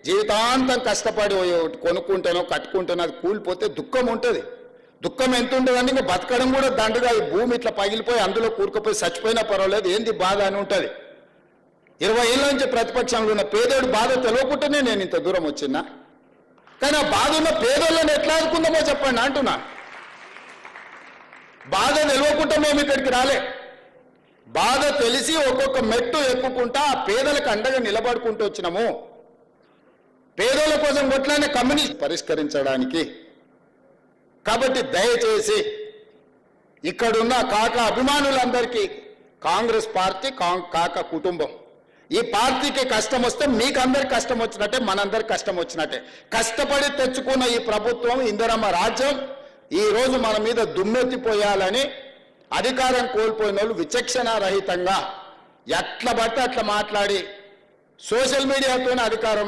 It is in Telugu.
జీవితాంతం కష్టపడి కొనుక్కుంటానో కట్టుకుంటానో అది కూలిపోతే దుఃఖం ఉంటుంది. దుఃఖం ఎంత ఉంటుందంటే ఇంకా బతకడం కూడా దండగా, ఈ భూమి ఇట్లా పగిలిపోయి అందులో కూరుకుపోయి చచ్చిపోయినా పర్వాలేదు, ఏంది బాధ అని ఉంటుంది. 20 ఏళ్ళ నుంచి ప్రతిపక్షంలో ఉన్న పేదోడు బాధ తెలియకుండానే నేను ఇంత దూరం వచ్చినా. కానీ ఆ బాధ ఉన్న పేదోళ్ళని ఎట్లా ఆదుకుందామో చెప్పండి అంటున్నా. బాధ తెలియకుండా మేము ఇక్కడికి రాలే. బాధ తెలిసి ఒక్కొక్క మెట్టు ఎక్కుకుంటా ఆ పేదలకు అండగా నిలబడుకుంటూ వచ్చినాము. పేదోళ్ళ కోసం కొట్లానే కమ్యూనిస్ట్ పరిష్కరించడానికి. కాబట్టి దయచేసి ఇక్కడున్న కాక అభిమానులందరికీ కాంగ్రెస్ పార్టీ కాక కుటుంబం, ఈ పార్టీకి కష్టం వస్తే మీకు అందరికి కష్టం వచ్చినట్టే, మనందరికి కష్టం వచ్చినట్టే. కష్టపడి తెచ్చుకున్న ఈ ప్రభుత్వం, ఇందిరమ్మ రాజ్యం ఈ రోజు మన మీద దుమ్మెత్తిపోయాలని అధికారం కోల్పోయిన వాళ్ళు విచక్షణారహితంగా ఎట్లా పడితే అట్లా మాట్లాడి సోషల్ మీడియాతోనే అధికారం